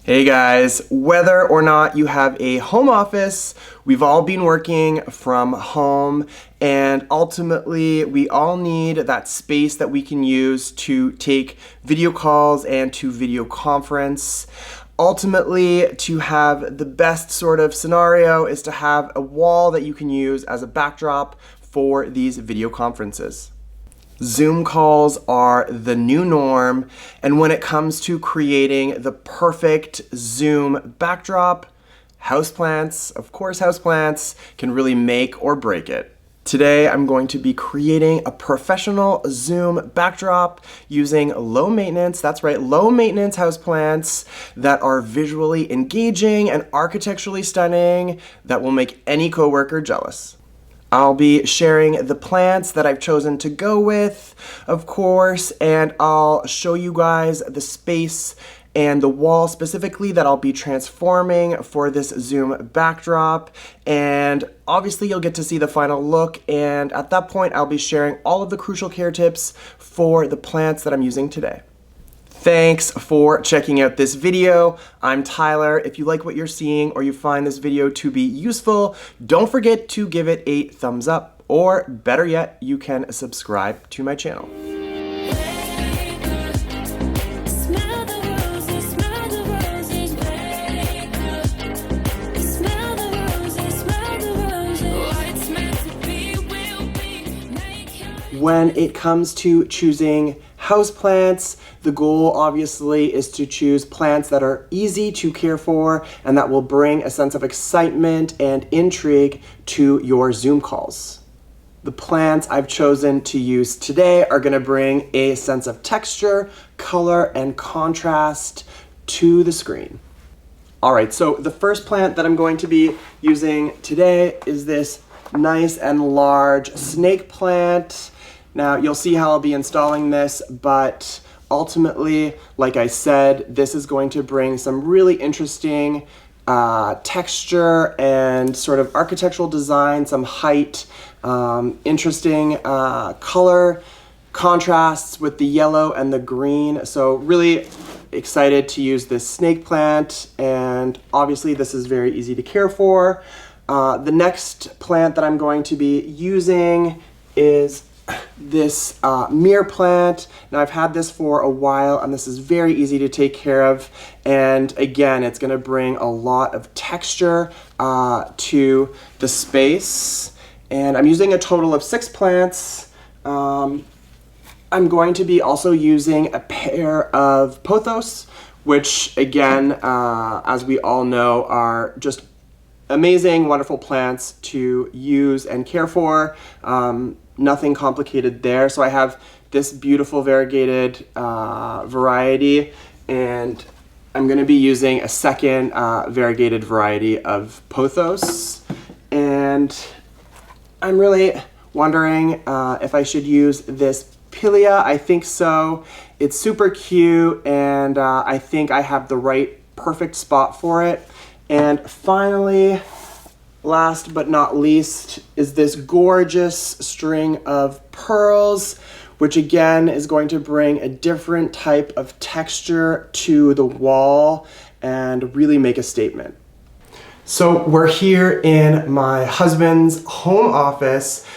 Hey guys, whether or not you have a home office, we've all been working from home, and ultimately we all need that space that we can use to take video calls and to video conference. Ultimately, to have the best sort of scenario is to have a wall that you can use as a backdrop for these video conferences. Zoom calls are the new norm, and when it comes to creating the perfect Zoom backdrop, houseplants, of course houseplants, can really make or break it. Today I'm going to be creating a professional Zoom backdrop using low maintenance, that's right, low maintenance houseplants that are visually engaging and architecturally stunning that will make any coworker jealous. I'll be sharing the plants that I've chosen to go with, of course, and I'll show you guys the space and the wall specifically that I'll be transforming for this Zoom backdrop. And obviously you'll get to see the final look, and at that point I'll be sharing all of the crucial care tips for the plants that I'm using today. Thanks for checking out this video. I'm Tyler. If you like what you're seeing or you find this video to be useful, don't forget to give it a thumbs up, or better yet, you can subscribe to my channel. When it comes to choosing houseplants, the goal obviously is to choose plants that are easy to care for and that will bring a sense of excitement and intrigue to your Zoom calls. The plants I've chosen to use today are going to bring a sense of texture, color, and contrast to the screen. Alright, so the first plant that I'm going to be using today is this nice and large snake plant. Now, you'll see how I'll be installing this, but ultimately, like I said, this is going to bring some really interesting texture and sort of architectural design, some height, interesting color contrasts with the yellow and the green. So really excited to use this snake plant, and obviously this is very easy to care for. The next plant that I'm going to be using is this mirror plant. Now I've had this for a while, and this is very easy to take care of, and again it's going to bring a lot of texture to the space. And I'm using a total of 6 plants. I'm going to be also using a pair of pothos, which again, as we all know, are just amazing, wonderful plants to use and care for. Nothing complicated there. So I have this beautiful variegated variety, and I'm going to be using a second variegated variety of pothos. And I'm really wondering if I should use this pilia. I think so. It's super cute, and I think I have the right perfect spot for it. And finally, last but not least, is this gorgeous string of pearls, which again is going to bring a different type of texture to the wall and really make a statement. So we're here in my husband's home office.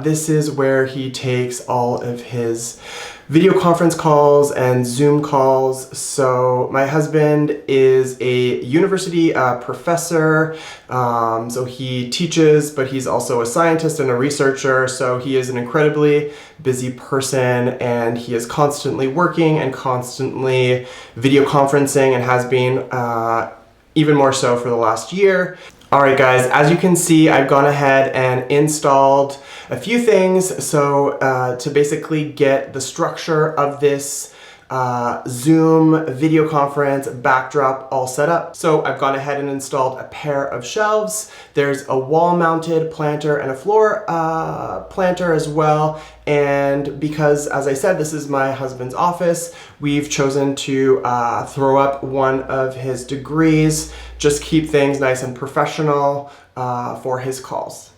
This is where he takes all of his video conference calls and Zoom calls. So my husband is a university professor, so he teaches, but he's also a scientist and a researcher, so he is an incredibly busy person, and he is constantly working and constantly video conferencing, and has been even more so for the last year. Alright guys, as you can see, I've gone ahead and installed a few things to basically get the structure of this Zoom video conference backdrop all set up. So I've gone ahead and installed a pair of shelves. There's a wall-mounted planter and a floor planter as well. And because, as I said, this is my husband's office, we've chosen to throw up one of his degrees, just keep things nice and professional for his calls.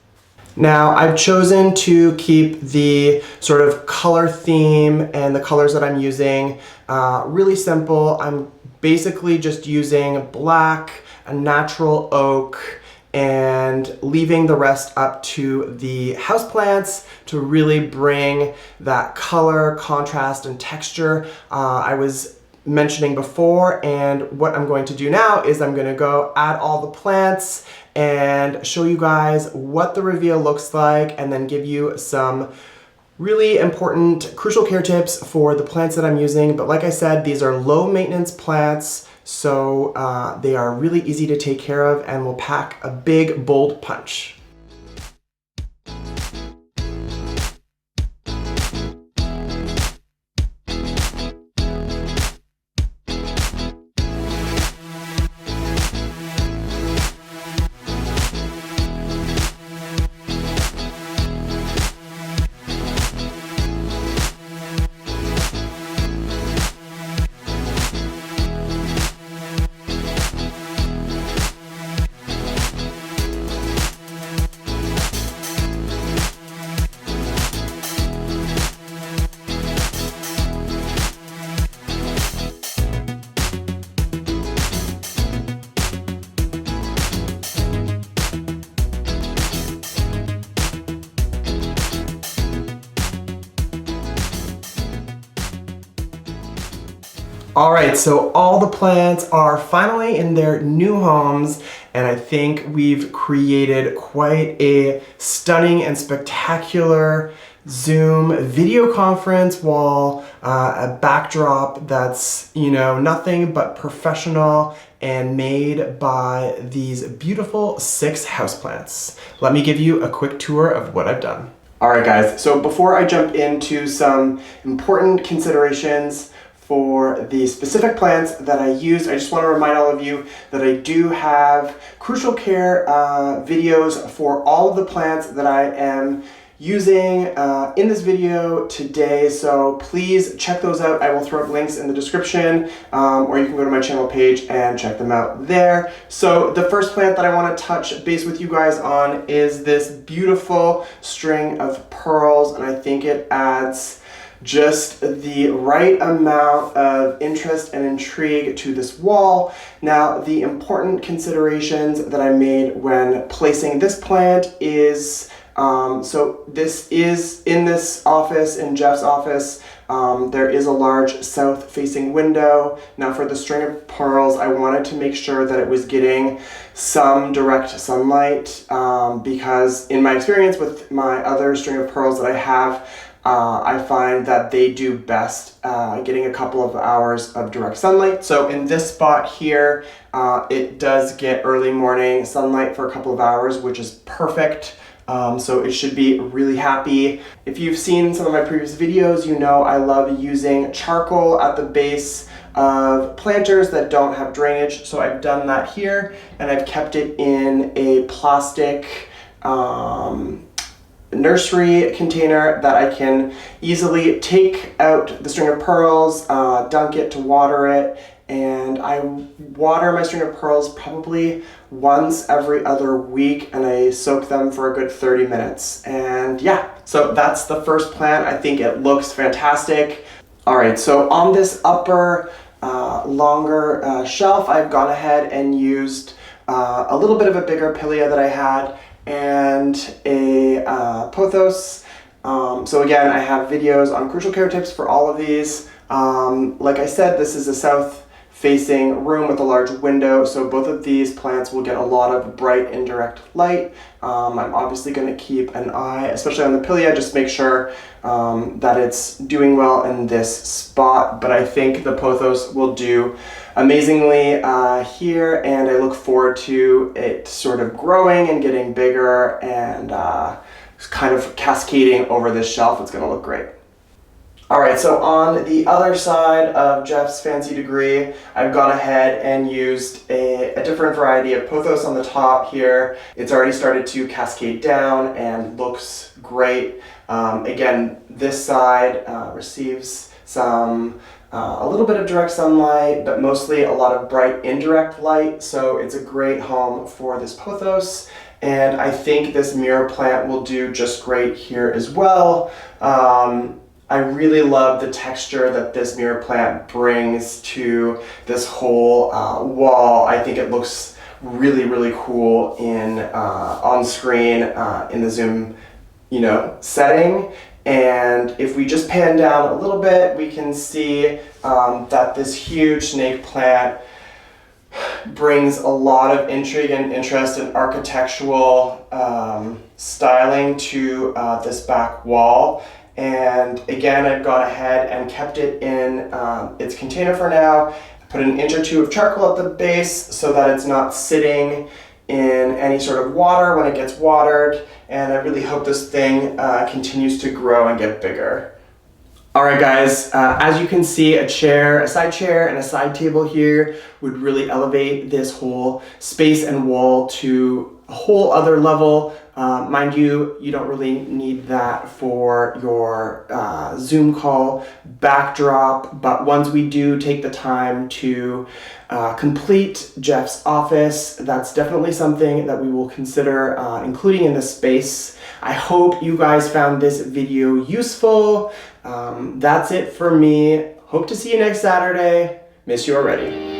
Now, I've chosen to keep the sort of color theme and the colors that I'm using really simple. I'm basically just using black, a natural oak, and leaving the rest up to the houseplants to really bring that color, contrast, and texture I was mentioning before. And what I'm going to do now is I'm going to go add all the plants and show you guys what the reveal looks like, and then give you some really important crucial care tips for the plants that I'm using. But like I said, these are low maintenance plants, so they are really easy to take care of and will pack a big, bold punch. All right, so all the plants are finally in their new homes, and I think we've created quite a stunning and spectacular Zoom video conference wall, a backdrop that's, you know, nothing but professional and made by these beautiful 6 houseplants. Let me give you a quick tour of what I've done. All right, guys, so before I jump into some important considerations for the specific plants that I use, I just want to remind all of you that I do have crucial care videos for all of the plants that I am using in this video today, so please check those out. I will throw up links in the description, or you can go to my channel page and check them out there. So the first plant that I want to touch base with you guys on is this beautiful string of pearls, and I think it adds just the right amount of interest and intrigue to this wall. Now, the important considerations that I made when placing this plant is, so this is in this office, in Jeff's office, there is a large south-facing window. Now for the string of pearls, I wanted to make sure that it was getting some direct sunlight, because in my experience with my other string of pearls that I have, I find that they do best getting a couple of hours of direct sunlight. So in this spot here, it does get early morning sunlight for a couple of hours, which is perfect. So it should be really happy. If you've seen some of my previous videos, you know I love using charcoal at the base of planters that don't have drainage. So I've done that here, and I've kept it in a plastic nursery container that I can easily take out the string of pearls, dunk it to water it, and I water my string of pearls probably once every other week, and I soak them for a good 30 minutes. And yeah, so that's the first plant. I think it looks fantastic. All right, so on this upper longer shelf, I've gone ahead and used a little bit of a bigger pilea that I had and a pothos. So again, I have videos on crucial care tips for all of these. Like I said, this is a south-facing room with a large window, so both of these plants will get a lot of bright indirect light. I'm obviously going to keep an eye, especially on the pilea, just make sure that it's doing well in this spot, but I think the pothos will do amazingly here, and I look forward to it sort of growing and getting bigger and kind of cascading over this shelf. It's going to look great. All right, so on the other side of Jeff's fancy degree, I've gone ahead and used a different variety of pothos on the top here. It's already started to cascade down and looks great. Again, this side receives some a little bit of direct sunlight, but mostly a lot of bright indirect light, so it's a great home for this pothos. And I think this mirror plant will do just great here as well. I really love the texture that this mirror plant brings to this whole wall. I think it looks really, really cool on screen in the Zoom, setting. And if we just pan down a little bit, we can see that this huge snake plant brings a lot of intrigue and interest in architectural styling to this back wall. And again, I've gone ahead and kept it in its container for now. Put an inch or two of charcoal at the base so that it's not sitting in any sort of water when it gets watered. And I really hope this thing continues to grow and get bigger. All right, guys, as you can see, a side chair and a side table here would really elevate this whole space and wall to a whole other level. Mind you, you don't really need that for your Zoom call backdrop, but once we do take the time to complete Jeff's office, that's definitely something that we will consider including in the space. I hope you guys found this video useful. That's it for me. Hope to see you next Saturday. Miss you already.